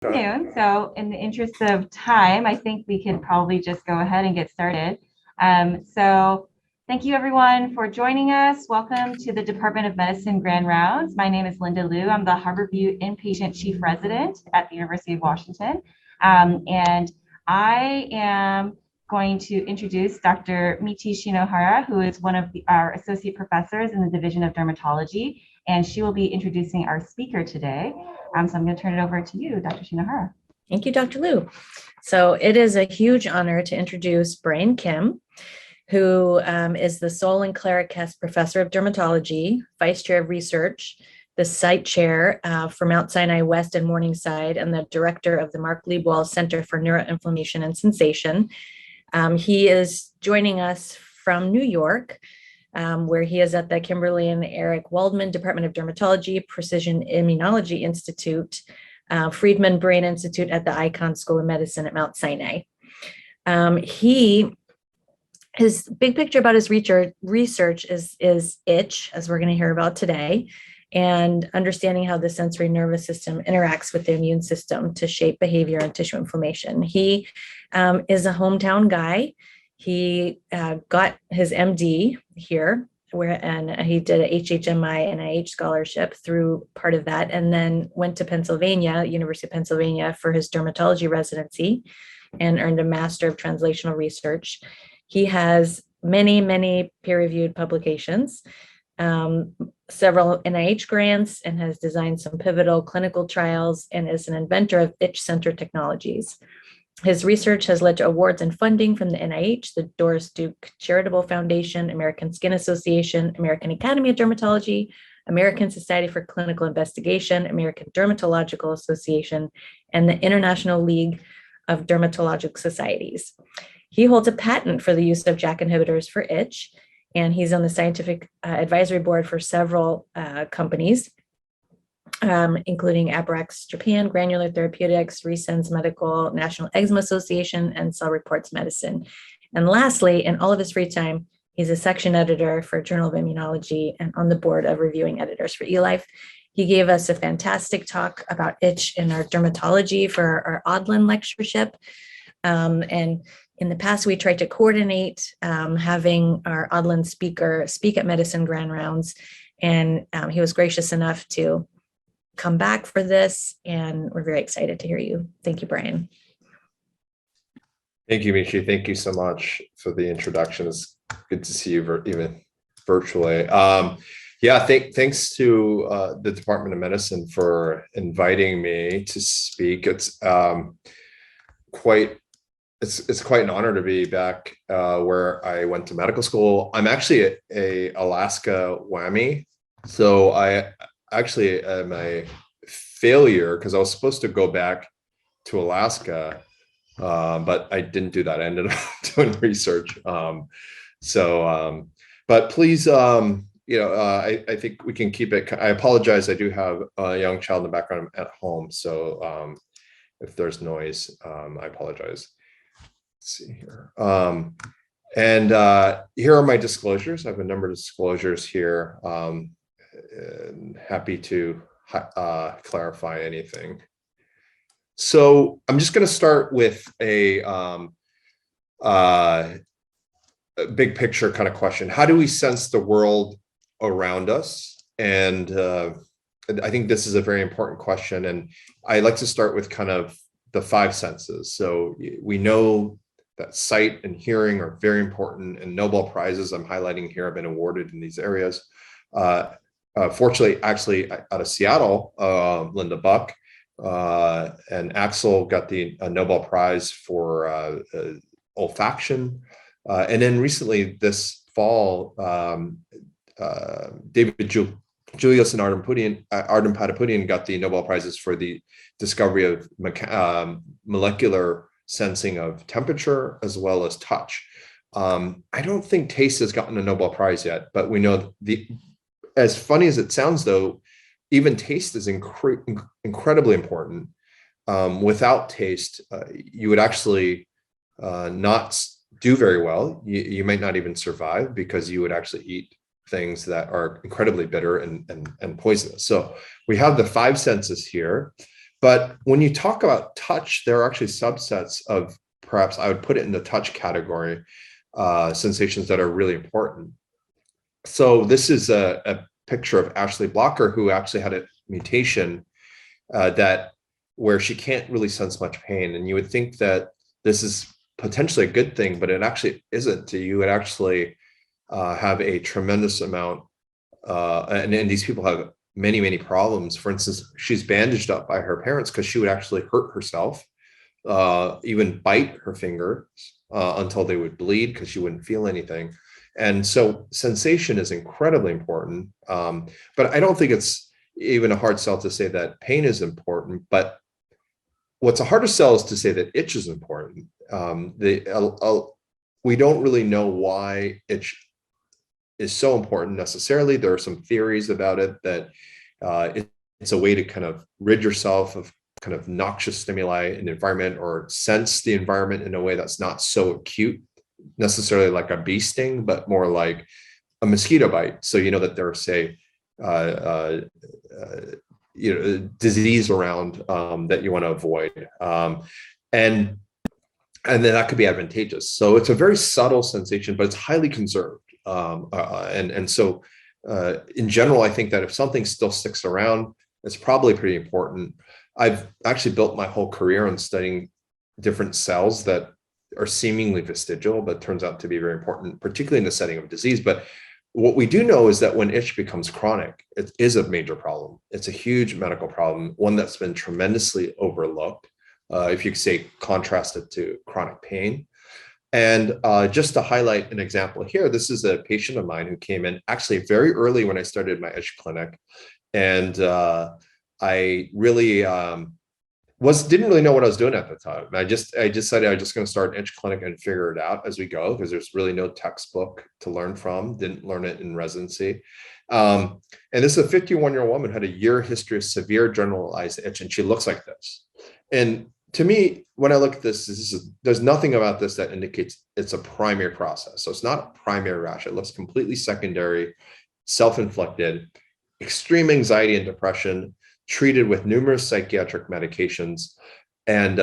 Afternoon. So in the interest of time, I think we could probably just go ahead and get started. So thank you everyone for joining us. Welcome to the Department of Medicine Grand Rounds. My name is Linda Liu. I'm the Harborview Inpatient Chief Resident at the University of Washington. And I am going to introduce Dr. Michi Shinohara, who is one of our associate professors in the Division of Dermatology, and she will be introducing our speaker today. So I'm going to turn it over to you, Dr. Shinohara. Thank you, Dr. Liu. So it is a huge honor to introduce Brian Kim, who is the Sol and Clara Kest Professor of Dermatology, Vice Chair of Research, the Site Chair for Mount Sinai West and Morningside, and the Director of the Mark Lebwohl Center for Neuroinflammation and Sensation. He is joining us from New York, where he is at the Kimberly and Eric Waldman Department of Dermatology, Precision Immunology Institute, Friedman Brain Institute at the Icahn School of Medicine at Mount Sinai. His big picture about his research is itch, as we're going to hear about today, and understanding how the sensory nervous system interacts with the immune system to shape behavior and tissue inflammation. He is a hometown guy. He got his MD here, and he did a HHMI NIH scholarship through part of that, and then went to Pennsylvania, University of Pennsylvania, for his dermatology residency and earned a Master of Translational Research. He has many peer-reviewed publications, several NIH grants, and has designed some pivotal clinical trials, and is an inventor of itch-centered technologies. His research has led to awards and funding from the NIH, the Doris Duke Charitable Foundation, American Skin Association, American Academy of Dermatology, American Society for Clinical Investigation, American Dermatological Association, and the International League of Dermatologic Societies. He holds a patent for the use of JAK inhibitors for itch, and he's on the scientific advisory board for several companies, including Abrax Japan, Granular Therapeutics, Resense Medical, National Eczema Association, and Cell Reports Medicine. And lastly, in all of his free time, he's a section editor for Journal of Immunology and on the board of reviewing editors for eLife. He gave us a fantastic talk about itch in our dermatology for our Odland lectureship. And in the past, we tried to coordinate having our Odland speaker speak at Medicine Grand Rounds, and he was gracious enough to come back for this, and we're very excited to hear you. Thank you, Brian. Thank you, Michi. Thank you so much for the introduction. It's good to see you even virtually. Thanks to the Department of Medicine for inviting me to speak. It's quite an honor to be back where I went to medical school. I'm actually a Alaska whammy, so I actually am a failure because I was supposed to go back to Alaska, but I didn't do that. I ended up doing research. But please, I think we can keep it. I apologize. I do have a young child in the background at home, so if there's noise, I apologize. Let's see here. And here are my disclosures. I have a number of disclosures here. And happy to clarify anything. So I'm just going to start with a big picture kind of question. How do we sense the world around us? And I think this is a very important question. And I like to start with kind of the five senses. So we know that sight and hearing are very important, and Nobel Prizes I'm highlighting here have been awarded in these areas. Fortunately, actually out of Seattle, Linda Buck and Axel got the Nobel Prize for olfaction. And then recently this fall, David Julius and Artem Pataputian got the Nobel Prizes for the discovery of molecular sensing of temperature as well as touch. I don't think taste has gotten a Nobel Prize yet, but we know as funny as it sounds, though, even taste is incredibly important. Without taste, you would actually not do very well. You might not even survive because you would actually eat things that are incredibly bitter and poisonous. So we have the five senses here. But when you talk about touch, there are actually subsets of, perhaps I would put it in the touch category, sensations that are really important. So this is a picture of Ashley Blocker, who actually had a mutation where she can't really sense much pain. And you would think that this is potentially a good thing, but it actually isn't. You would actually have a tremendous amount, and these people have many, many problems. For instance, she's bandaged up by her parents because she would actually hurt herself, even bite her fingers until they would bleed because she wouldn't feel anything. And so sensation is incredibly important. But I don't think it's even a hard sell to say that pain is important. But what's a harder sell is to say that itch is important. We don't really know why itch is so important necessarily. There are some theories about it that it's a way to kind of rid yourself of kind of noxious stimuli in the environment, or sense the environment in a way that's not so acute, necessarily like a bee sting, but more like a mosquito bite. So you know that there are, say, disease around that you want to avoid, and then that could be advantageous. So it's a very subtle sensation, but it's highly conserved. So in general, I think that if something still sticks around, it's probably pretty important. I've actually built my whole career on studying different cells that are seemingly vestigial, but turns out to be very important, particularly in the setting of disease. But what we do know is that when itch becomes chronic, it is a major problem. It's a huge medical problem, one that's been tremendously overlooked, if you could say contrast it to chronic pain. And just to highlight an example here, this is a patient of mine who came in actually very early when I started my itch clinic. And I really didn't really know what I was doing at the time. I decided I was just going to start an itch clinic and figure it out as we go, because there's really no textbook to learn from. Didn't learn it in residency. And this is a 51-year-old woman, had a year history of severe generalized itch, and she looks like this. And to me, when I look at this, there's nothing about this that indicates it's a primary process. So it's not a primary rash. It looks completely secondary, self-inflicted, extreme anxiety and depression, treated with numerous psychiatric medications, and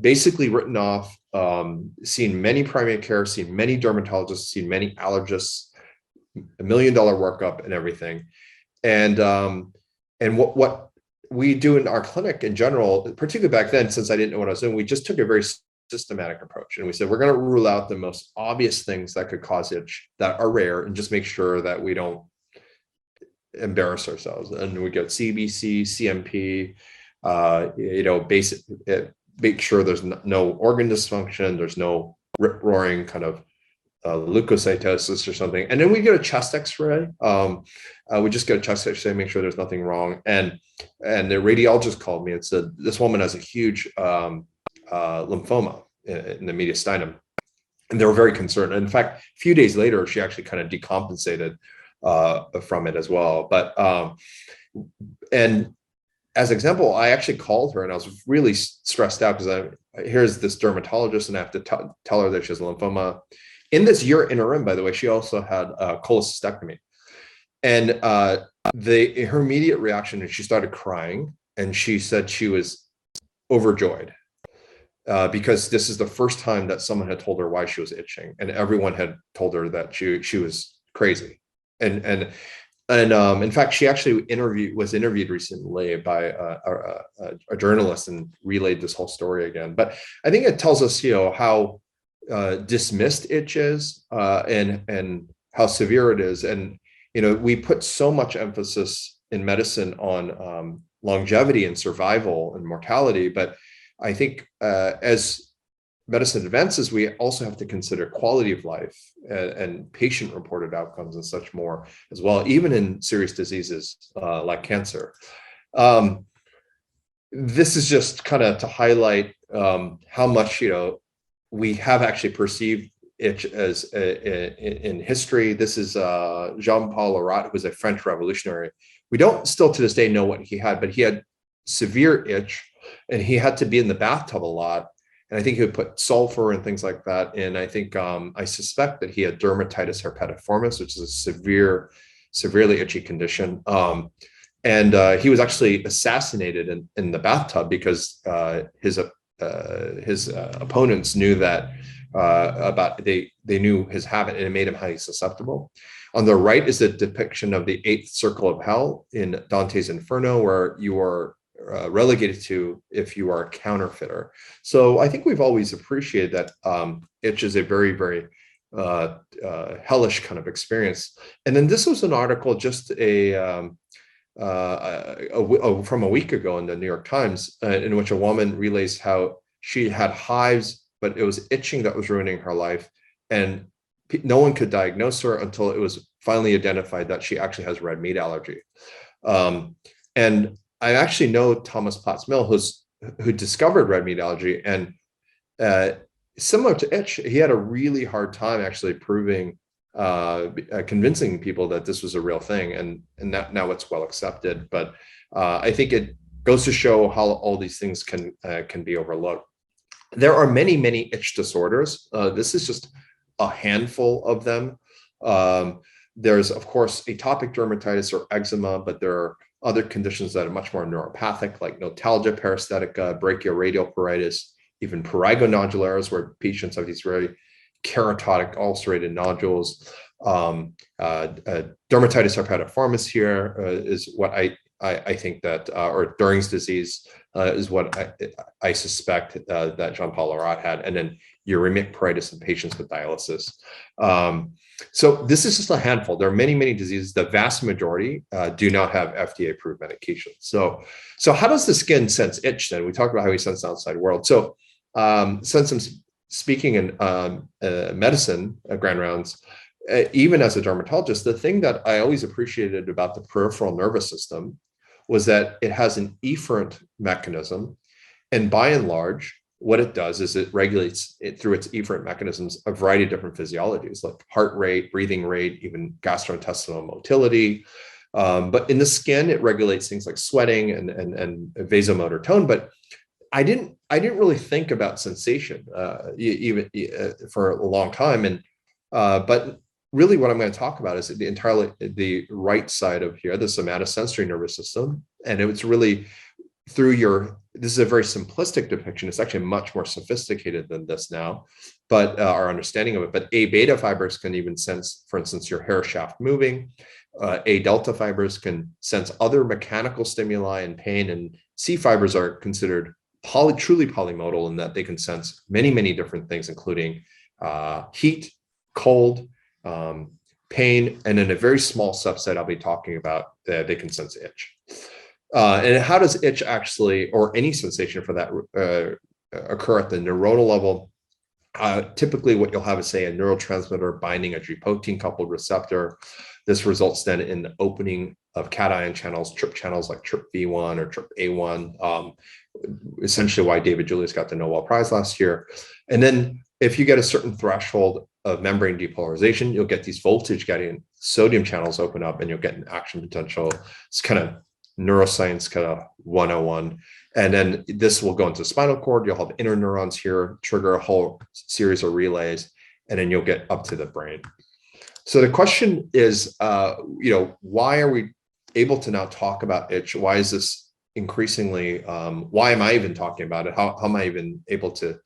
basically written off, seen many primary care, seen many dermatologists, seen many allergists, $1 million workup and everything. And what we do in our clinic in general, particularly back then, since I didn't know what I was doing, we just took a very systematic approach. And we said, we're going to rule out the most obvious things that could cause itch that are rare, and just make sure that we don't embarrass ourselves. And we get CBC, CMP, basic, make sure there's no organ dysfunction, there's no rip-roaring kind of leukocytosis or something. And then we get a chest x-ray. We just get a chest x-ray, make sure there's nothing wrong. And the radiologist called me and said, this woman has a huge lymphoma in the mediastinum. And they were very concerned. And in fact, a few days later, she actually kind of decompensated from it as well. But and as an example, I actually called her and I was really stressed out because here's this dermatologist and I have to tell her that she has lymphoma. In this year interim, by the way, she also had a cholecystectomy. And her immediate reaction is she started crying, and she said she was overjoyed because this is the first time that someone had told her why she was itching, and everyone had told her that she was crazy. And in fact, she actually was interviewed recently by a journalist and relayed this whole story again. But I think it tells us, how dismissed itch is and how severe it is. And we put so much emphasis in medicine on longevity and survival and mortality, but I think as medicine advances, we also have to consider quality of life and patient-reported outcomes and such more as well, even in serious diseases like cancer. This is just kind of to highlight how much we have actually perceived itch as in history. This is Jean-Paul Marat, who was a French revolutionary. We don't still to this day know what he had, but he had severe itch, and he had to be in the bathtub a lot. And I think he would put sulfur and things like that. And I think I suspect that he had dermatitis herpetiformis, which is a severely itchy condition. And he was actually assassinated in the bathtub because his opponents knew that they knew his habit, and it made him highly susceptible. On the right is a depiction of the eighth circle of hell in Dante's Inferno, where you are relegated to if you are a counterfeiter. So I think we've always appreciated that itch is a very, very hellish kind of experience. And then this was an article just from a week ago in the New York Times, in which a woman relays how she had hives, but it was itching that was ruining her life. And no one could diagnose her until it was finally identified that she actually has red meat allergy. And I actually know Thomas Potts-Mill, who discovered red meat allergy, and similar to itch, he had a really hard time actually convincing people that this was a real thing, and now it's well accepted. But I think it goes to show how all these things can be overlooked. There are many, many itch disorders. This is just a handful of them. There's, of course, atopic dermatitis or eczema, but there are other conditions that are much more neuropathic, like notalgia paresthetica, brachioradial pruritus, even prurigo nodularis, where patients have these very keratotic ulcerated nodules. Dermatitis herpetiformis here is what I think that, or During's disease is what I suspect that Jean-Paul Laurent had, and then uremic pruritus in patients with dialysis. So this is just a handful. There are many, many diseases. The vast majority do not have FDA-approved medications. So how does the skin sense itch then? We talked about how we sense the outside world. So since I'm speaking in medicine, grand rounds, even as a dermatologist, the thing that I always appreciated about the peripheral nervous system was that it has an efferent mechanism. And by and large, what it does is it regulates it through its efferent mechanisms, a variety of different physiologies like heart rate, breathing rate, even gastrointestinal motility. But in the skin, it regulates things like sweating and vasomotor tone. But I didn't really think about sensation even for a long time. And but really what I'm going to talk about is the right side of here, the somatosensory nervous system. And it's really this is a very simplistic depiction. It's actually much more sophisticated than this now, but our understanding of it. But A beta fibers can even sense, for instance, your hair shaft moving. A delta fibers can sense other mechanical stimuli and pain. And C fibers are considered truly polymodal in that they can sense many, many different things, including heat, cold, pain, and in a very small subset I'll be talking about, they can sense itch. And how does itch actually, or any sensation for that, occur at the neuronal level? Typically what you'll have is, say, a neurotransmitter binding a G protein coupled receptor. This results then in the opening of cation channels, TRP channels like TRPV1 or TRPA1, essentially why David Julius got the Nobel Prize last year. And then if you get a certain threshold of membrane depolarization, you'll get these voltage gating sodium channels open up and you'll get an action potential. It's kind of neuroscience kind of 101. And then this will go into the spinal cord. You'll have inner neurons here, trigger a whole series of relays, and then you'll get up to the brain. So the question is, why are we able to now talk about itch? Why is this increasingly, why am I even talking about it? How am I even able to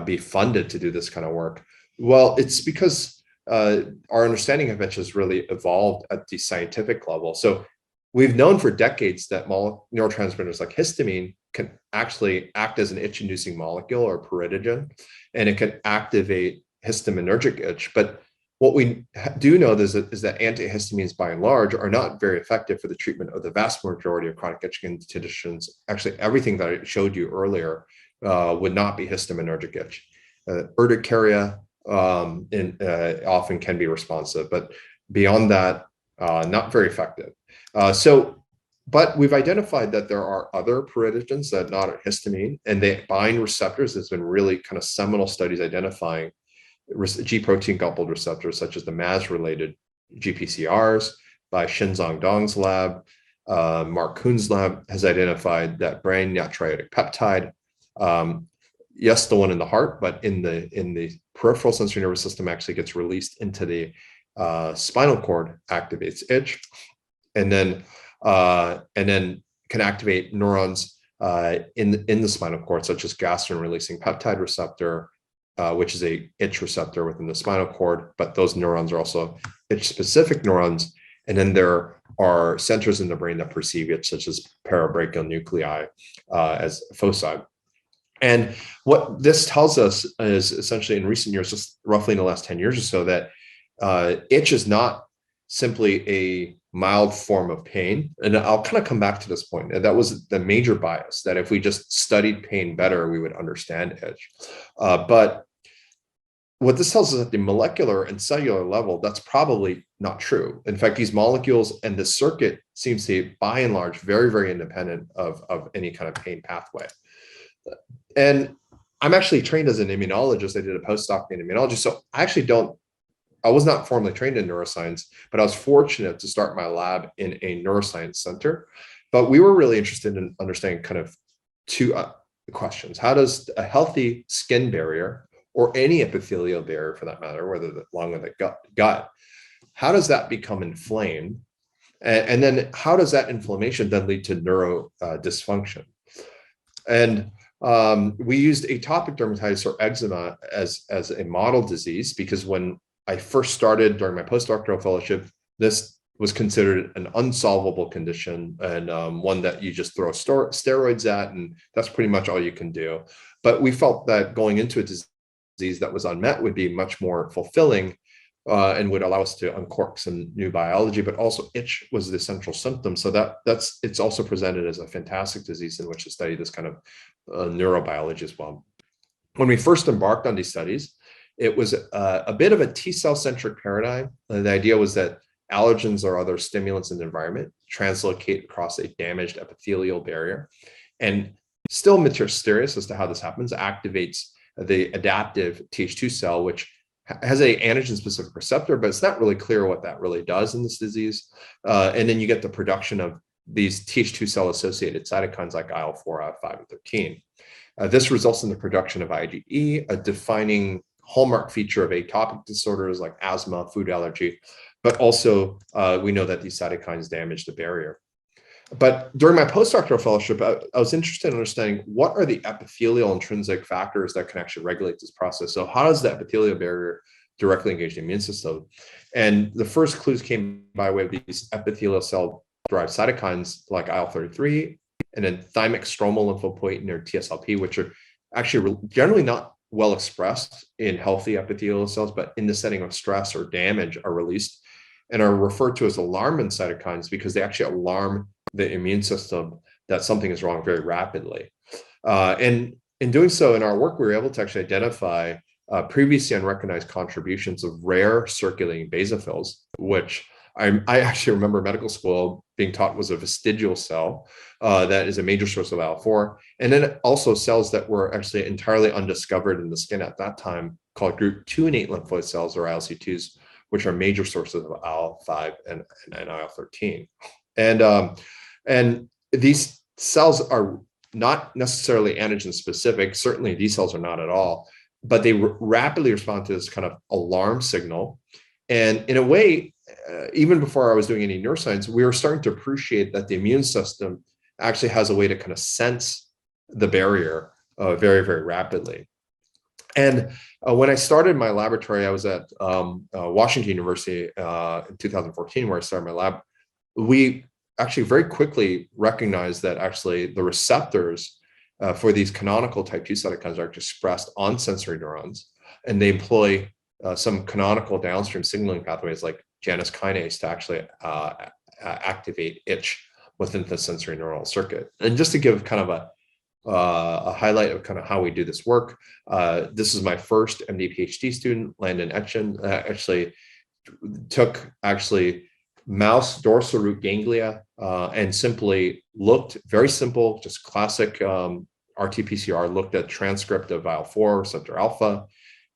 be funded to do this kind of work? Well, it's because our understanding of itch has really evolved at the scientific level. So we've known for decades that neurotransmitters like histamine can actually act as an itch-inducing molecule or pruritogen, and it can activate histaminergic itch. But what we do know is that antihistamines, by and large, are not very effective for the treatment of the vast majority of chronic itching conditions. Actually, everything that I showed you earlier would not be histaminergic itch. Urticaria often can be responsive, but beyond that, not very effective. But we've identified that there are other pruritogens that are not histamine, and they bind receptors. There's been really kind of seminal studies identifying G protein coupled receptors, such as the MAS-related GPCRs by Xinzong Dong's lab. Mark Kuhn's lab has identified that brain natriuretic peptide. Yes, the one in the heart, but in the peripheral sensory nervous system actually gets released into the spinal cord, activates itch. And then and then can activate neurons in the spinal cord, such as gastrin-releasing peptide receptor, which is a itch receptor within the spinal cord, but those neurons are also itch-specific neurons. And then there are centers in the brain that perceive itch, such as parabrachial nuclei as foci. And what this tells us is essentially in recent years, just roughly in the last 10 years or so, that itch is not simply a mild form of pain. And I'll kind of come back to this point. And that was the major bias, that if we just studied pain better, we would understand itch. But what this tells us at the molecular and cellular level, that's probably not true. In fact, these molecules and the circuit seems to be, by and large, very, very independent of any kind of pain pathway. And I'm actually trained as an immunologist. I did a postdoc in immunology. So I was not formally trained in neuroscience, but I was fortunate to start my lab in a neuroscience center. But we were really interested in understanding kind of two questions. How does a healthy skin barrier, or any epithelial barrier for that matter, whether the lung or the gut, how does that become inflamed? And then how does that inflammation then lead to neuro dysfunction? And we used atopic dermatitis or eczema as a model disease, because when I first started during my postdoctoral fellowship, this was considered an unsolvable condition, and one that you just throw steroids at, and that's pretty much all you can do. But we felt that going into a disease that was unmet would be much more fulfilling and would allow us to uncork some new biology, but also itch was the central symptom. So it's also presented as a fantastic disease in which to study this kind of neurobiology as well. When we first embarked on these studies, it was a bit of a T-cell centric paradigm. The idea was that allergens or other stimulants in the environment translocate across a damaged epithelial barrier, and still mysterious as to how this happens, activates the adaptive Th2 cell, which has a antigen-specific receptor, but it's not really clear what that really does in this disease. And then you get the production of these Th2 cell-associated cytokines like IL-4, IL-5, and 13. This results in the production of IgE, a defining hallmark feature of atopic disorders like asthma, food allergy, but also we know that these cytokines damage the barrier. But during my postdoctoral fellowship, I was interested in understanding what are the epithelial intrinsic factors that can actually regulate this process. So how does the epithelial barrier directly engage the immune system? And the first clues came by way of these epithelial cell-derived cytokines like IL-33 and then thymic stromal lymphopoietin or TSLP, which are actually generally not well expressed in healthy epithelial cells, but in the setting of stress or damage are released and are referred to as alarmin cytokines because they actually alarm the immune system that something is wrong very rapidly. And in doing so, in our work, we were able to actually identify previously unrecognized contributions of rare circulating basophils, which I actually remember medical school being taught was a vestigial cell that is a major source of IL-4. And then also cells that were actually entirely undiscovered in the skin at that time called group 2 innate lymphoid cells or ILC2s, which are major sources of IL-5 and IL-13. And these cells are not necessarily antigen specific. Certainly these cells are not at all, but they rapidly respond to this kind of alarm signal. And in a way, even before I was doing any neuroscience, we were starting to appreciate that the immune system actually has a way to kind of sense the barrier very, very rapidly. And when I started my laboratory, I was at Washington University in 2014, where I started my lab. We actually very quickly recognized that actually the receptors for these canonical type 2 cytokines are expressed on sensory neurons, and they employ some canonical downstream signaling pathways like Janus kinase to actually activate itch within the sensory neural circuit. And just to give kind of a highlight of kind of how we do this work, this is my first MD PhD student, Landon Etchen, actually took mouse dorsal root ganglia and simply looked, very simple, just classic RT-PCR, looked at transcript of IL-4 receptor alpha,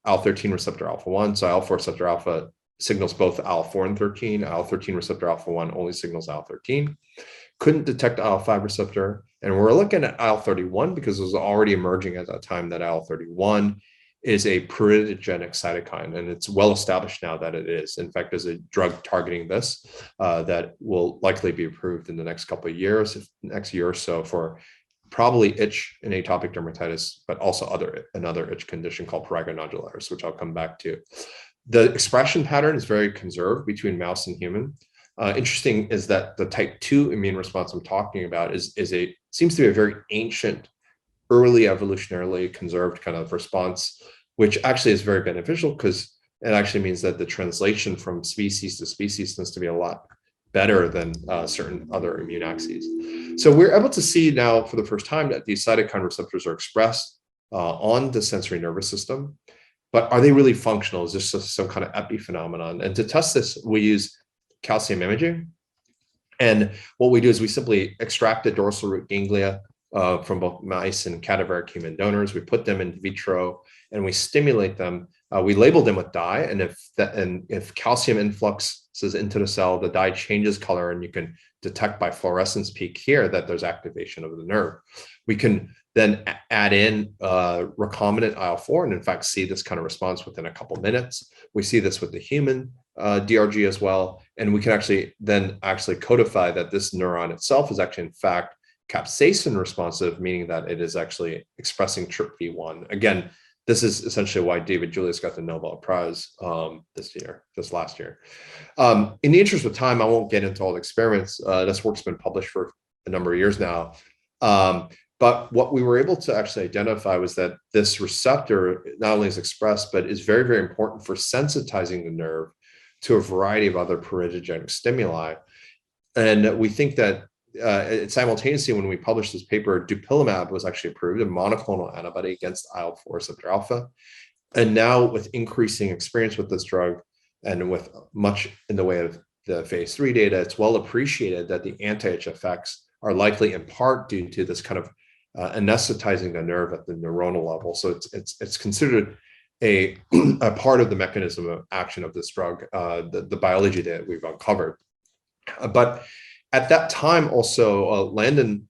IL-13 receptor alpha 1. So IL-4 receptor alpha signals both IL-4 and 13. IL-13 receptor alpha 1 only signals IL-13. Couldn't detect IL-5 receptor. And we're looking at IL-31 because it was already emerging at that time that IL-31 is a pruritogenic cytokine, and it's well established now that it is. In fact, there's a drug targeting this that will likely be approved in the next couple of years, next year or so, for probably itch and atopic dermatitis, but also another itch condition called prurigo nodularis, which I'll come back to. The expression pattern is very conserved between mouse and human. Interesting is that the type 2 immune response I'm talking about seems to be a very ancient, early evolutionarily conserved kind of response, which actually is very beneficial because it actually means that the translation from species to species tends to be a lot better than certain other immune axes. So we're able to see now for the first time that these cytokine receptors are expressed on the sensory nervous system, but are they really functional? Is this some kind of epiphenomenon? And to test this, we use calcium imaging. And what we do is we simply extract the dorsal root ganglia from both mice and cadaveric human donors. We put them in vitro and we stimulate them. We label them with dye, and if calcium influxes into the cell, the dye changes color, and you can detect by fluorescence peak here that there's activation of the nerve. We can then add in recombinant IL-4 and in fact see this kind of response within a couple minutes. We see this with the human DRG as well, and we can actually codify that this neuron itself is actually in fact capsaicin responsive, meaning that it is actually expressing TRPV1. Again, this is essentially why David Julius got the Nobel Prize this last year. In the interest of time, I won't get into all the experiments. This work's been published for a number of years now. But what we were able to actually identify was that this receptor not only is expressed, but is very, very important for sensitizing the nerve to a variety of other pruritogenic stimuli. And we think that simultaneously, when we published this paper, dupilumab was actually approved, a monoclonal antibody against IL-4 receptor alpha. And now with increasing experience with this drug and with much in the way of the phase 3 data, it's well appreciated that the anti-itch effects are likely in part due to this kind of anesthetizing the nerve at the neuronal level. So it's considered a part of the mechanism of action of this drug, the biology that we've uncovered. But at that time, also, Landon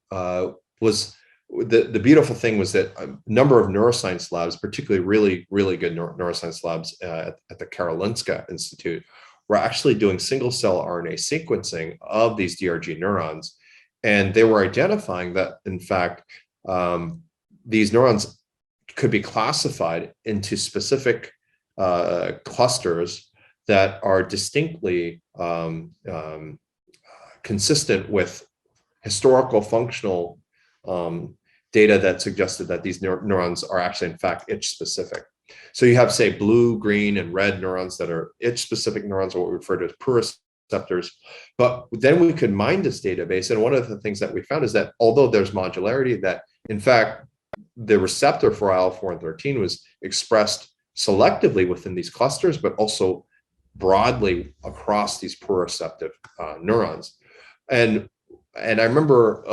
was the beautiful thing was that a number of neuroscience labs, particularly really good neuroscience labs at the Karolinska Institute, were actually doing single cell RNA sequencing of these DRG neurons. And they were identifying that, in fact, these neurons could be classified into specific clusters that are distinctly consistent with historical functional data that suggested that these neurons are actually, in fact, itch specific. So you have, say, blue, green, and red neurons that are itch specific neurons, or what we refer to as pruriceptors. But then we could mine this database. And one of the things that we found is that although there's modularity, that in fact, the receptor for IL-4 and 13 was expressed selectively within these clusters, but also broadly across these proreceptive neurons. And I remember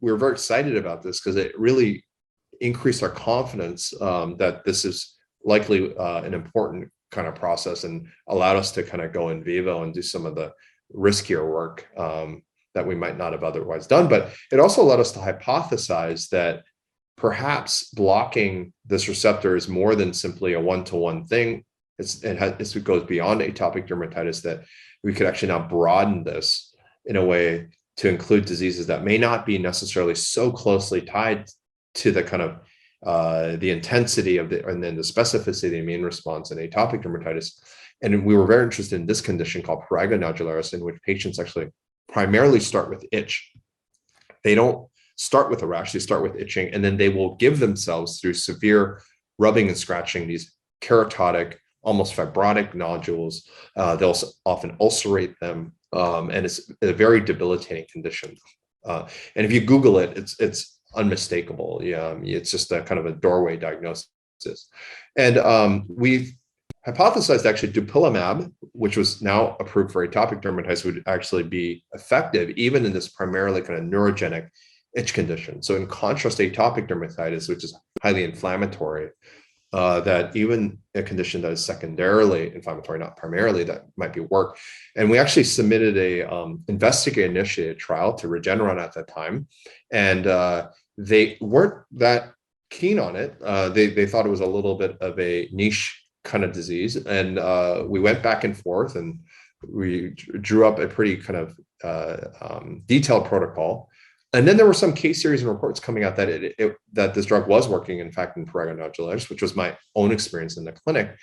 we were very excited about this because it really increased our confidence that this is likely an important kind of process and allowed us to kind of go in vivo and do some of the riskier work that we might not have otherwise done. But it also allowed us to hypothesize that perhaps blocking this receptor is more than simply a one-to-one thing. It goes beyond atopic dermatitis, that we could actually now broaden this in a way to include diseases that may not be necessarily so closely tied to the kind of the intensity of and then the specificity of the immune response in atopic dermatitis. And we were very interested in this condition called prurigo nodularis, in which patients actually primarily start with itch. They don't start with a rash, they start with itching, and then they will give themselves through severe rubbing and scratching these keratotic, almost fibrotic nodules. They'll often ulcerate them, and it's a very debilitating condition. And if you Google it, it's unmistakable. Yeah, it's just a kind of a doorway diagnosis. And we've hypothesized actually dupilumab, which was now approved for atopic dermatitis, would actually be effective even in this primarily kind of neurogenic itch condition. So in contrast to atopic dermatitis, which is highly inflammatory, that even a condition that is secondarily inflammatory, not primarily, that might be work. And we actually submitted a investigator-initiated trial to Regeneron at that time. And they weren't that keen on it. They thought it was a little bit of a niche kind of disease, and we went back and forth, and we drew up a pretty kind of detailed protocol. And then there were some case series and reports coming out that that this drug was working, in fact, in prurigo nodularis, which was my own experience in the clinic.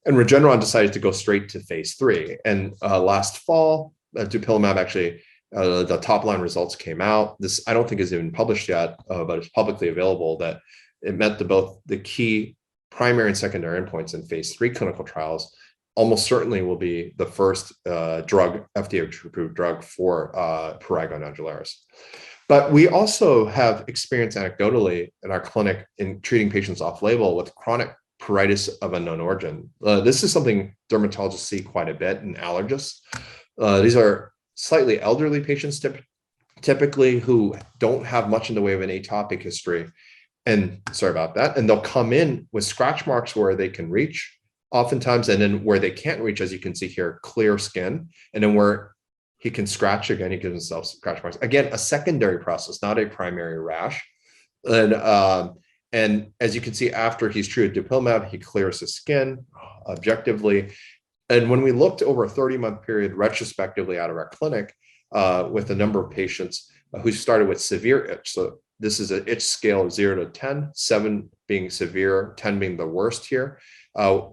And Regeneron decided to go straight to phase 3. And last fall, dupilumab actually, the top line results came out. This I don't think is even published yet, but it's publicly available that it met both the key primary and secondary endpoints in phase 3 clinical trials. Almost certainly will be the first FDA-approved drug for prurigo nodularis. But we also have experience anecdotally in our clinic in treating patients off-label with chronic pruritus of unknown origin. This is something dermatologists see quite a bit in allergists. These are slightly elderly patients typically who don't have much in the way of an atopic history. And sorry about that. And they'll come in with scratch marks where they can reach oftentimes, and then where they can't reach, as you can see here, clear skin. And then where he can scratch again, he gives himself scratch marks. Again, a secondary process, not a primary rash. And as you can see, after he's treated dupilumab, he clears his skin objectively. And when we looked over a 30-month period retrospectively out of our clinic with a number of patients who started with severe itch. So this is an itch scale of 0 to 10, 7 being severe, 10 being the worst here.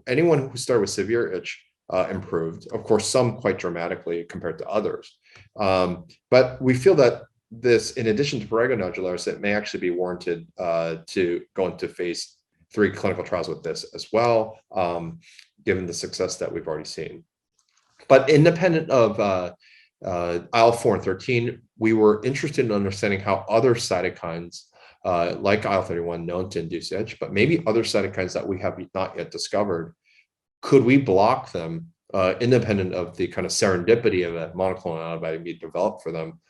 Anyone who started with severe itch improved, of course, some quite dramatically compared to others. But we feel that this, in addition to prurigo nodularis, it may actually be warranted to go into phase 3 clinical trials with this as well, given the success that we've already seen. But independent of IL-4 and 13, we were interested in understanding how other cytokines like IL-31 known to induce itch, but maybe other cytokines that we have not yet discovered, could we block them independent of the kind of serendipity of a monoclonal antibody being developed for them?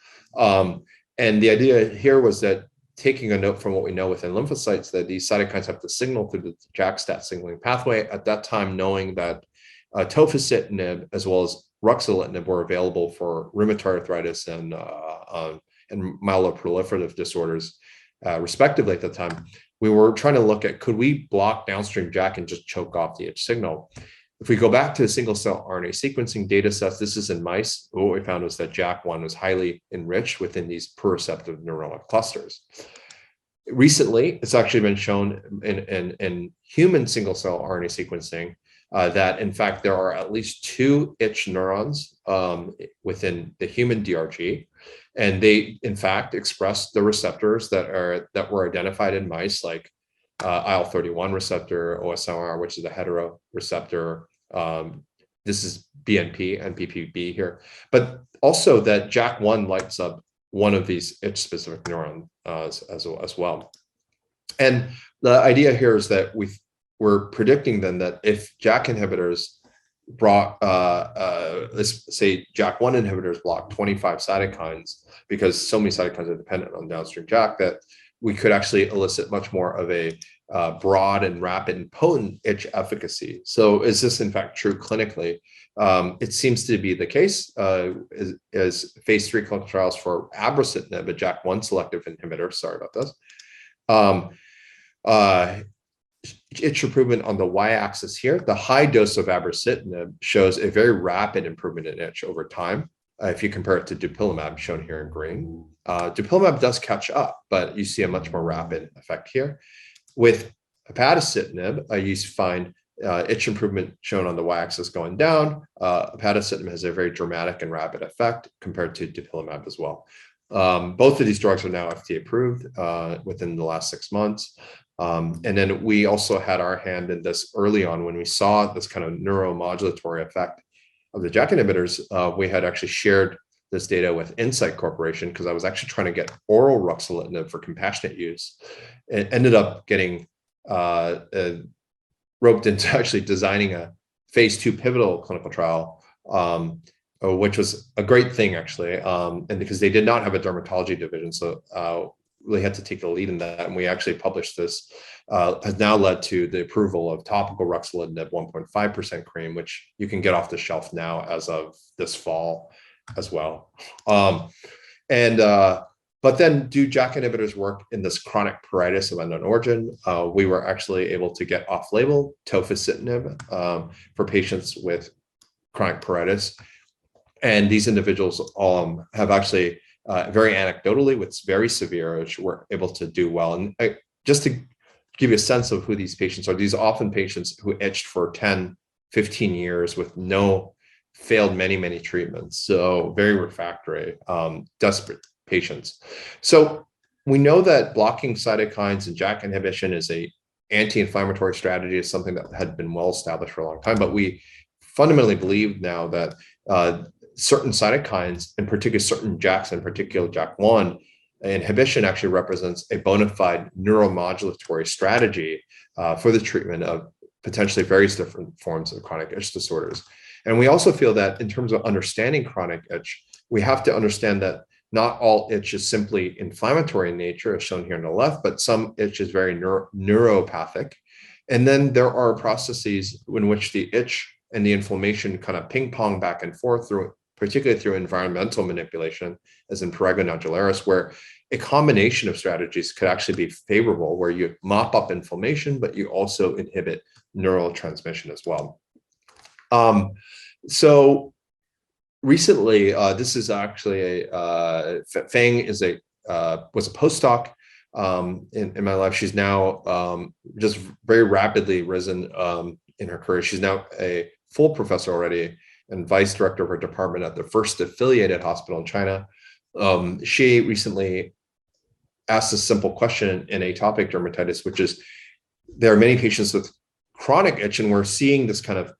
And the idea here was that, taking a note from what we know within lymphocytes, that these cytokines have to signal through the JAK-STAT signaling pathway. At that time, knowing that tofacitinib as well as ruxolitinib were available for rheumatoid arthritis and myeloproliferative disorders, respectively at the time, we were trying to look at, could we block downstream JAK and just choke off the itch signal? If we go back to the single-cell RNA sequencing data sets, this is in mice, what we found was that JAK1 was highly enriched within these per-receptive neuronal clusters. Recently, it's actually been shown in human single-cell RNA sequencing that, in fact, there are at least 2 itch neurons within the human DRG, and they, in fact, express the receptors that were identified in mice, like IL-31 receptor, OSMR, which is a hetero receptor. This is BNP and PPB here, but also that JAK1 lights up one of these itch-specific neurons as well. And the idea here is that we're predicting then that if JAK inhibitors brought, let's say JAK1 inhibitors block 25 cytokines, because so many cytokines are dependent on downstream JAK, that we could actually elicit much more of a broad and rapid and potent itch efficacy. So is this in fact true clinically? It seems to be the case as phase 3 clinical trials for abrocitinib, a JAK1 selective inhibitor, sorry about this, itch improvement on the y-axis here. The high dose of abrocitinib shows a very rapid improvement in itch over time. If you compare it to dupilumab, shown here in green, dupilumab does catch up, but you see a much more rapid effect here. With upadacitinib, you find itch improvement shown on the y-axis going down. Upadacitinib has a very dramatic and rapid effect compared to dupilumab as well. Both of these drugs are now FDA approved within the last 6 months. And then we also had our hand in this early on when we saw this kind of neuromodulatory effect of the JAK inhibitors. We had actually shared this data with Incyte Corporation because I was actually trying to get oral ruxolitinib for compassionate use. It ended up getting roped into actually designing a phase 2 pivotal clinical trial, which was a great thing actually. And because they did not have a dermatology division, so really had to take the lead in that. And we actually published this, has now led to the approval of topical ruxolitinib 1.5% cream, which you can get off the shelf now as of this fall as well. And But then do JAK inhibitors work in this chronic pruritus of unknown origin? We were actually able to get off-label tofacitinib for patients with chronic pruritus. And these individuals have actually, very anecdotally, with very severe, which were able to do well. And just to give you a sense of who these patients are, these are often patients who itched for 10, 15 years with failed many treatments. So very refractory, desperate patients. So we know that blocking cytokines and JAK inhibition is a anti-inflammatory strategy, is something that had been well established for a long time, but we fundamentally believe now that certain cytokines, in particular certain JAKs, in particular JAK1 inhibition, actually represents a bona fide neuromodulatory strategy for the treatment of potentially various different forms of chronic itch disorders. And we also feel that in terms of understanding chronic itch, we have to understand that not all itch is simply inflammatory in nature, as shown here on the left, but some itch is very neuropathic. And then there are processes in which the itch and the inflammation kind of ping pong back and forth particularly through environmental manipulation, as in prurigo nodularis, where a combination of strategies could actually be favorable, where you mop up inflammation, but you also inhibit neural transmission as well. So recently, this is actually Fang was a postdoc in my life. She's now just very rapidly risen in her career. She's now a full professor already and vice director of her department at the first affiliated hospital in China. She recently asked a simple question in atopic dermatitis, which is, there are many patients with chronic itch, and we're seeing this kind of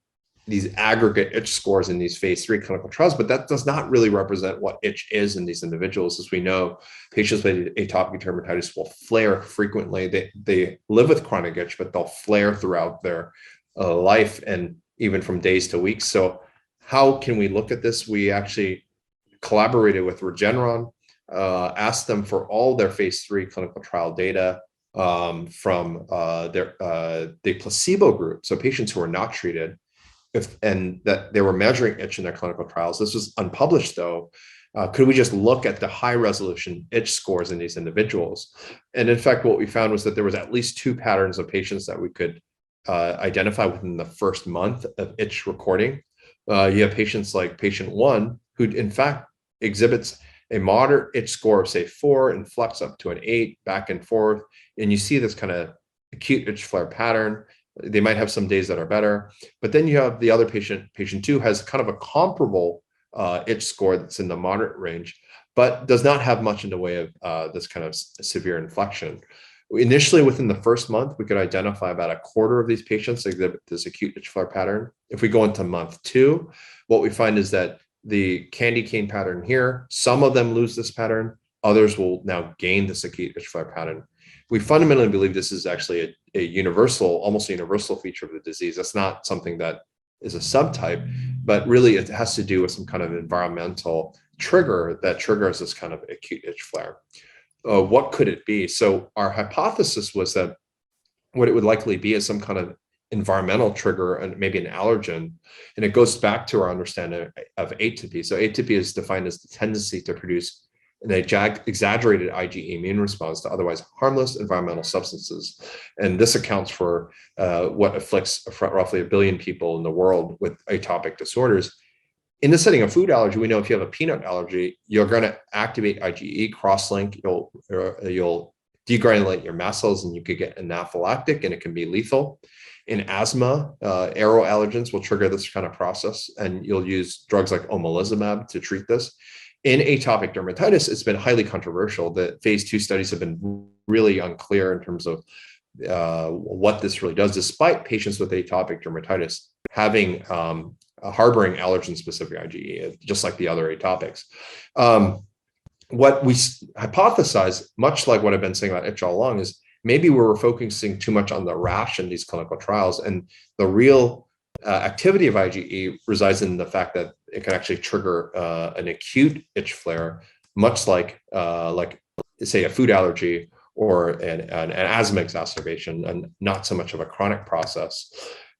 these aggregate itch scores in these phase 3 clinical trials, but that does not really represent what itch is in these individuals. As we know, patients with atopic dermatitis will flare frequently. They live with chronic itch, but they'll flare throughout their life and even from days to weeks. So how can we look at this? We actually collaborated with Regeneron, asked them for all their phase 3 clinical trial data from the placebo group, so patients who were not treated, and that they were measuring itch in their clinical trials. This was unpublished though. Could we just look at the high resolution itch scores in these individuals? And in fact, what we found was that there was at least 2 patterns of patients that we could identify within the first month of itch recording. You have patients like patient 1, who in fact exhibits a moderate itch score of say 4 and flex up to an 8 back and forth. And you see this kind of acute itch flare pattern. They might have some days that are better, but then you have the other patient, patient 2, has kind of a comparable itch score that's in the moderate range, but does not have much in the way of this kind of severe inflection. Initially, within the first month, we could identify about a quarter of these patients exhibit this acute itch flare pattern. If we go into month 2, what we find is that the candy cane pattern here, some of them lose this pattern, others will now gain this acute itch flare pattern. We fundamentally believe this is actually a universal, almost a universal feature of the disease. That's not something that is a subtype, but really it has to do with some kind of environmental trigger that triggers this kind of acute itch flare. What could it be? So our hypothesis was that what it would likely be is some kind of environmental trigger and maybe an allergen. And it goes back to our understanding of atopy. So atopy is defined as the tendency to produce an exaggerated IgE immune response to otherwise harmless environmental substances. And this accounts for what afflicts roughly 1 billion people in the world with atopic disorders. In the setting of food allergy, we know if you have a peanut allergy, you're going to activate IgE cross-link. You'll degranulate your mast cells, and you could get anaphylactic, and it can be lethal. In asthma, aeroallergens will trigger this kind of process, and you'll use drugs like omalizumab to treat this. In atopic dermatitis, it's been highly controversial. The phase 2 studies have been really unclear in terms of what this really does, despite patients with atopic dermatitis having harboring allergen-specific IgE, just like the other atopics. What we hypothesize, much like what I've been saying about itch all along, is maybe we were focusing too much on the rash in these clinical trials, and the real activity of IgE resides in the fact that it can actually trigger an acute itch flare, much like say a food allergy or an asthma exacerbation, and not so much of a chronic process.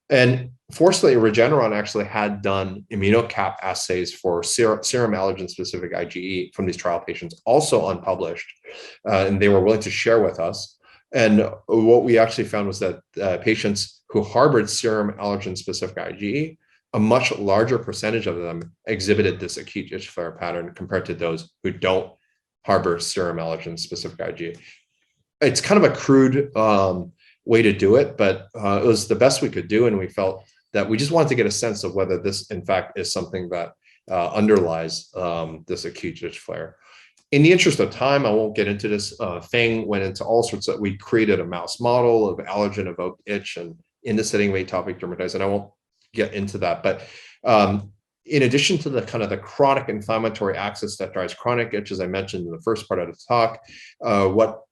And fortunately, Regeneron actually had done immunocap assays for serum allergen-specific IgE from these trial patients, also unpublished, and they were willing to share with us. And what we actually found was that patients who harbored serum allergen-specific IgE, a much larger percentage of them exhibited this acute itch flare pattern compared to those who don't harbor serum allergen-specific IgE. It's kind of a crude way to do it, but it was the best we could do, and we felt that we just wanted to get a sense of whether this, in fact, is something that underlies this acute itch flare. In the interest of time, I won't get into this. Feng went into all sorts of, we created a mouse model of allergen-evoked itch and in the setting of atopic dermatitis, and I won't get into that. But in addition to the kind of the chronic inflammatory axis that drives chronic itch, as I mentioned in the first part of the talk, what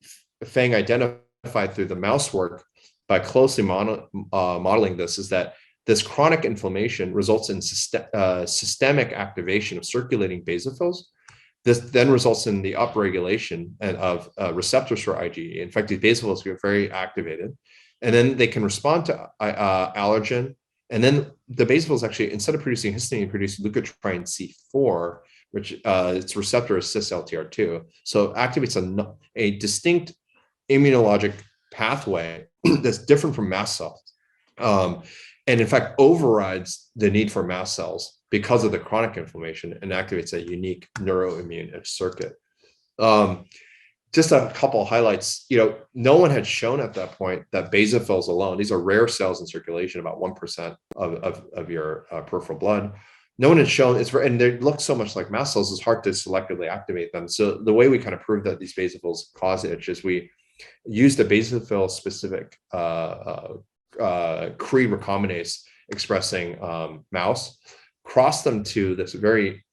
Feng identified through the mouse work by closely modeling this is that this chronic inflammation results in systemic activation of circulating basophils. This then results in the upregulation of receptors for IgE. In fact, these basophils get very activated, and then they can respond to allergen. And then the basophils actually, instead of producing histamine, produce leukotriene C4, which its receptor is cis-LTR2. So it activates a distinct immunologic pathway that's different from mast cells. And in fact, overrides the need for mast cells because of the chronic inflammation and activates a unique neuroimmune itch circuit. Just a couple of highlights. No one had shown at that point that basophils alone, these are rare cells in circulation, about 1% of your peripheral blood. No one had shown and they look so much like mast cells, it's hard to selectively activate them. So the way we kind of proved that these basophils cause itch is we used a basophil specific Cre recombinase expressing mouse, crossed them to this very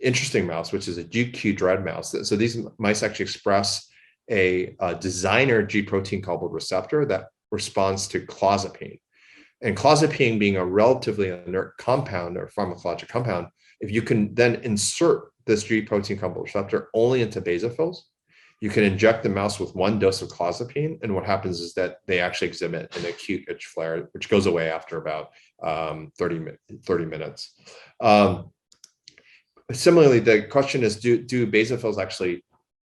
interesting mouse, which is a GQ dread mouse. So these mice actually express a designer G protein coupled receptor that responds to clozapine. And clozapine being a relatively inert compound or pharmacologic compound, if you can then insert this G protein coupled receptor only into basophils, you can inject the mouse with one dose of clozapine, and what happens is that they actually exhibit an acute itch flare, which goes away after about 30 minutes. Similarly, the question is, do basophils actually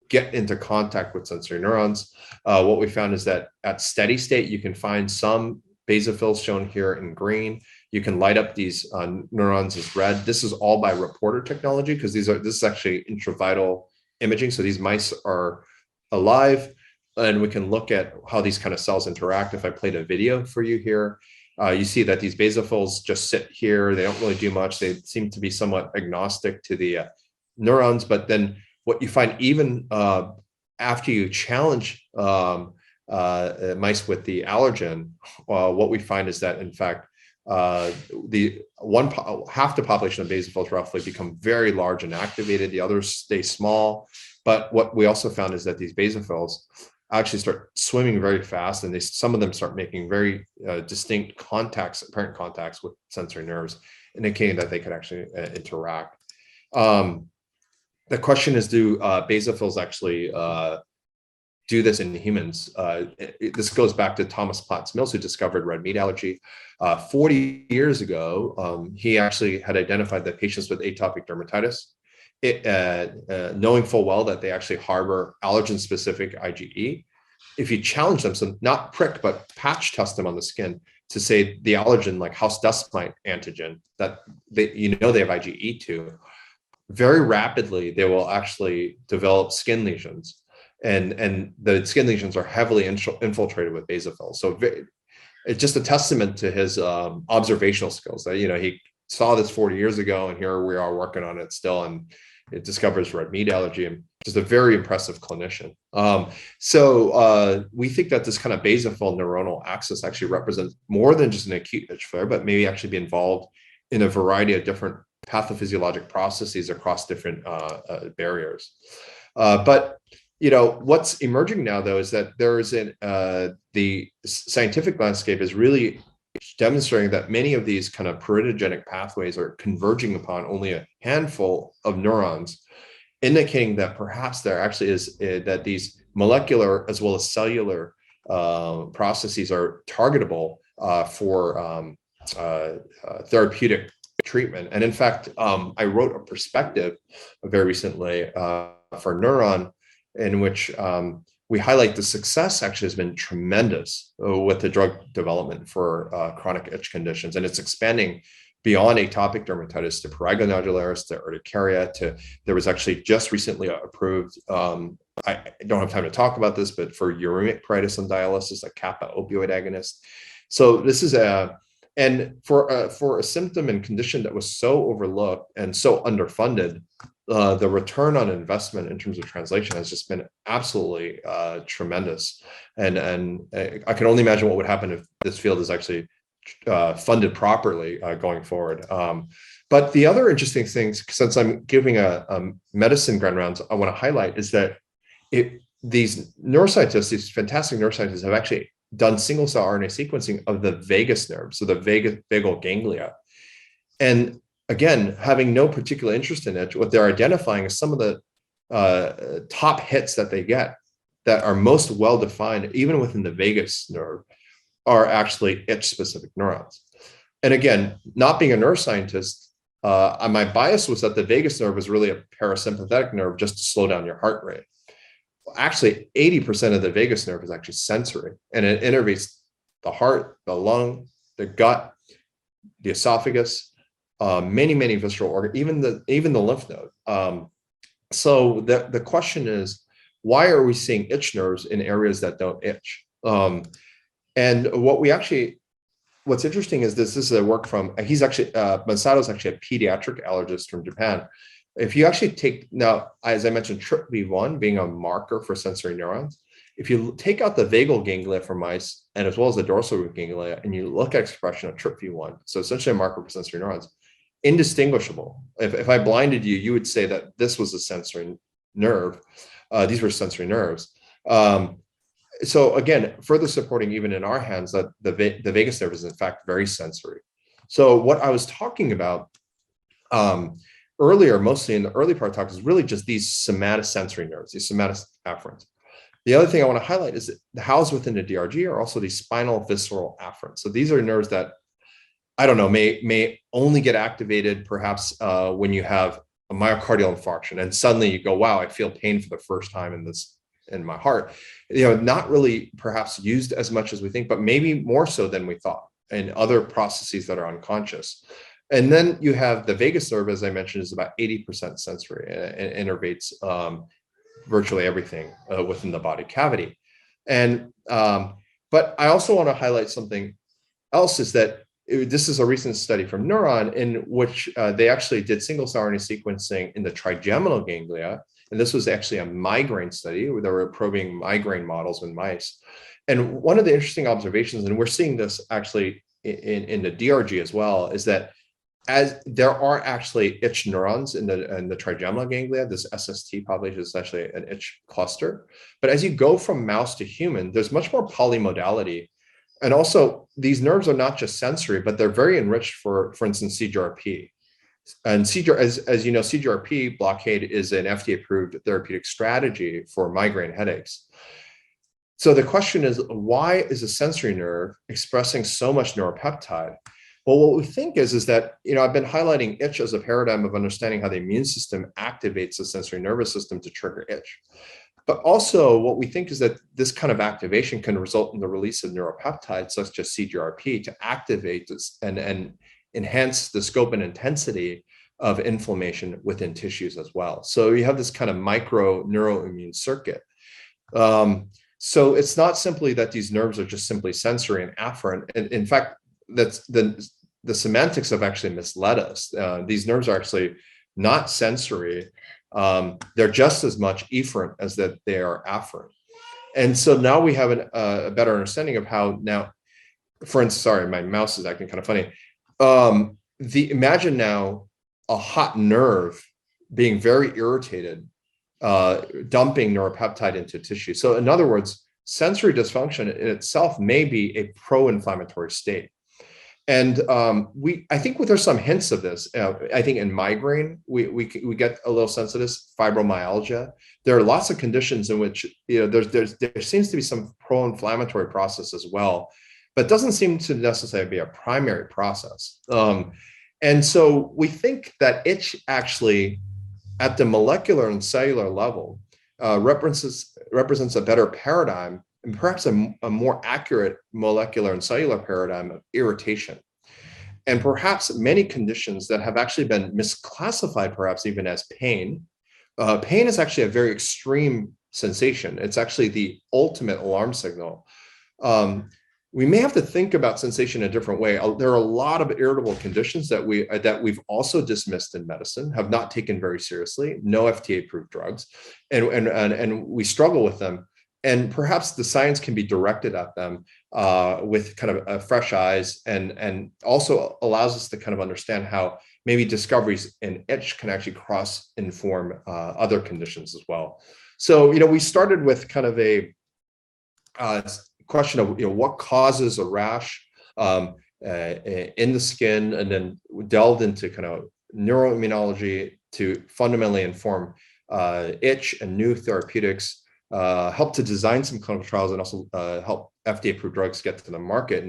get into contact with sensory neurons? What we found is that at steady state, you can find some basophils shown here in green. You can light up these neurons as red. This is all by reporter technology because this is actually intravital imaging. So these mice are alive, and we can look at how these kind of cells interact. If I played a video for you here, you see that these basophils just sit here. They don't really do much. They seem to be somewhat agnostic to the neurons. But then what you find even after you challenge mice with the allergen, what we find is that, in fact, half the population of basophils roughly become very large and activated. The others stay small. But what we also found is that these basophils actually start swimming very fast, and some of them start making very distinct apparent contacts with sensory nerves, indicating that they could actually interact. The question is, do basophils actually do this in humans? This goes back to Thomas Platts Mills, who discovered red meat allergy. 40 years ago, he actually had identified that patients with atopic dermatitis, knowing full well that they actually harbor allergen-specific IgE, if you challenge them, so not prick, but patch test them on the skin to say the allergen, like house dust mite antigen, that they have IgE to, very rapidly they will actually develop skin lesions. And the skin lesions are heavily infiltrated with basophils. So it's just a testament to his observational skills that, he saw this 40 years ago, and here we are working on it still, and it discovers red meat allergy, and just a very impressive clinician. So we think that this kind of basophil neuronal axis actually represents more than just an acute itch flare, but maybe actually be involved in a variety of different pathophysiologic processes across different barriers. But what's emerging now, though, is that there is the scientific landscape is really demonstrating that many of these kind of pruritogenic pathways are converging upon only a handful of neurons, indicating that perhaps there actually is that these molecular as well as cellular processes are targetable for therapeutic treatment. And in fact, I wrote a perspective very recently for Neuron, in which we highlight the success actually has been tremendous with the drug development for chronic itch conditions. And it's expanding beyond atopic dermatitis to prurigo nodularis, to urticaria, there was actually just recently approved, I don't have time to talk about this, but for uremic pruritus on dialysis, a kappa opioid agonist. So this is and for a symptom and condition that was so overlooked and so underfunded, the return on investment in terms of translation has just been absolutely tremendous. And I can only imagine what would happen if this field is actually funded properly going forward. But the other interesting things, since I'm giving a medicine grand rounds, I want to highlight is that these neuroscientists, these fantastic neuroscientists, have actually done single cell RNA sequencing of the vagus nerve, so the vagal ganglia. And again, having no particular interest in it, what they're identifying is some of the top hits that they get that are most well-defined, even within the vagus nerve, are actually itch-specific neurons. And again, not being a neuroscientist, my bias was that the vagus nerve is really a parasympathetic nerve just to slow down your heart rate. Well, actually, 80% of the vagus nerve is actually sensory, and it innervates the heart, the lung, the gut, the esophagus, many visceral organs, even the lymph node. So the question is, why are we seeing itch nerves in areas that don't itch? And what's interesting is this is a work from, Masato's actually a pediatric allergist from Japan. If you actually take, now, as I mentioned, TRPV1 being a marker for sensory neurons, if you take out the vagal ganglia from mice, and as well as the dorsal root ganglia, and you look at expression of TRPV1, so essentially a marker for sensory neurons, indistinguishable. If I blinded you, you would say that this was a sensory nerve. These were sensory nerves. So again, further supporting even in our hands that the vagus nerve is in fact very sensory. So what I was talking about earlier, mostly in the early part of the talk, is really just these somatosensory nerves, these somatoafferents. The other thing I want to highlight is that housed within the DRG are also these spinal visceral afferents. So these are nerves that, I don't know, may only get activated perhaps when you have a myocardial infarction and suddenly you go, wow, I feel pain for the first time in my heart. Not really perhaps used as much as we think, but maybe more so than we thought, and other processes that are unconscious. And then you have the vagus nerve, as I mentioned, is about 80% sensory, and it innervates virtually everything within the body cavity. And but I also want to highlight something else, is that this is a recent study from Neuron in which they actually did single cell RNA sequencing in the trigeminal ganglia. And this was actually a migraine study where they were probing migraine models in mice. And one of the interesting observations, and we're seeing this actually in the DRG as well, is that as there are actually itch neurons in the trigeminal ganglia, this SST population is actually an itch cluster. But as you go from mouse to human, there's much more polymodality. And also these nerves are not just sensory, but they're very enriched for instance, CGRP. And as you know, CGRP blockade is an FDA-approved therapeutic strategy for migraine headaches. So the question is, why is a sensory nerve expressing so much neuropeptide? Well, what we think is that, I've been highlighting itch as a paradigm of understanding how the immune system activates the sensory nervous system to trigger itch. But also what we think is that this kind of activation can result in the release of neuropeptides such as CGRP to activate this and enhance the scope and intensity of inflammation within tissues as well. So you have this kind of micro neuroimmune circuit. So it's not simply that these nerves are just simply sensory and afferent. And in fact, that's the semantics have actually misled us. These nerves are actually not sensory. They're just as much efferent as that they are afferent. And so now we have a better understanding of how now, for instance, sorry, my mouse is acting kind of funny. Imagine now a hot nerve being very irritated, dumping neuropeptide into tissue. So in other words, sensory dysfunction in itself may be a pro-inflammatory state. And I think there's some hints of this. I think in migraine, we get a little sense of this. Fibromyalgia. There are lots of conditions in which there seems to be some pro-inflammatory process as well, but doesn't seem to necessarily be a primary process. And so we think that itch actually, at the molecular and cellular level, represents a better paradigm, and perhaps a more accurate molecular and cellular paradigm of irritation. And perhaps many conditions that have actually been misclassified, perhaps even as pain. Pain is actually a very extreme sensation. It's actually the ultimate alarm signal. We may have to think about sensation in a different way. There are a lot of irritable conditions that we've also dismissed in medicine, have not taken very seriously, no FDA-approved drugs, and we struggle with them. And perhaps the science can be directed at them with kind of fresh eyes, and also allows us to kind of understand how maybe discoveries in itch can actually cross-inform other conditions as well. So, we started with kind of a question of, what causes a rash in the skin, and then delved into kind of neuroimmunology to fundamentally inform itch and new therapeutics. Helped to design some clinical trials, and also help FDA-approved drugs get to the market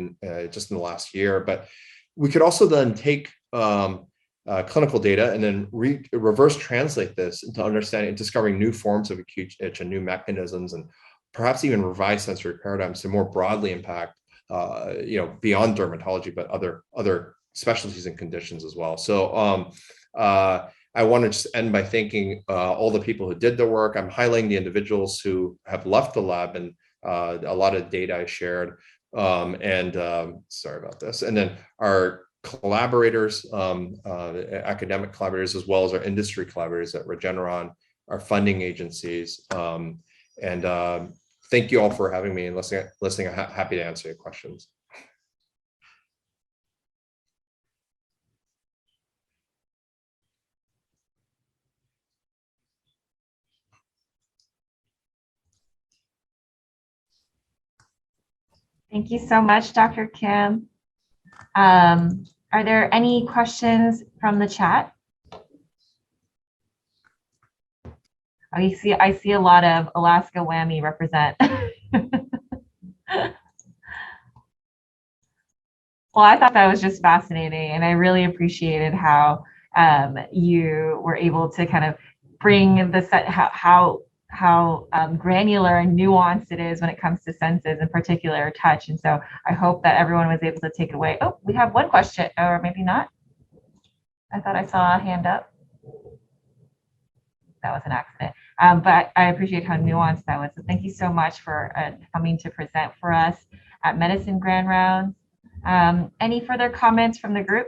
just in the last year. But we could also then take clinical data and then reverse translate this into understanding and discovering new forms of acute itch and new mechanisms, and perhaps even revised sensory paradigms to more broadly impact, beyond dermatology, but other specialties and conditions as well. So I want to just end by thanking all the people who did the work. I'm highlighting the individuals who have left the lab, and a lot of data I shared. Sorry about this. And then our collaborators, academic collaborators, as well as our industry collaborators at Regeneron, our funding agencies. Thank you all for having me and listening. I'm happy to answer your questions. Thank you so much, Dr. Kim. Are there any questions from the chat? I see a lot of Alaska Whammy represent. Well, I thought that was just fascinating, and I really appreciated how you were able to kind of bring the set how granular and nuanced it is when it comes to senses, in particular touch. And so I hope that everyone was able to take away. Oh, we have one question, or maybe not. I thought I saw a hand up. That was an accident. But I appreciate how nuanced that was. So thank you so much for coming to present for us at Medicine Grand Rounds. Any further comments from the group?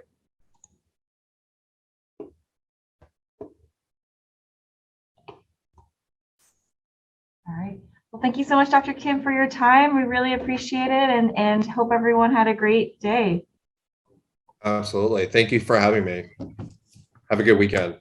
All right. Well, thank you so much, Dr. Kim, for your time. We really appreciate it, and hope everyone had a great day. Absolutely. Thank you for having me. Have a good weekend.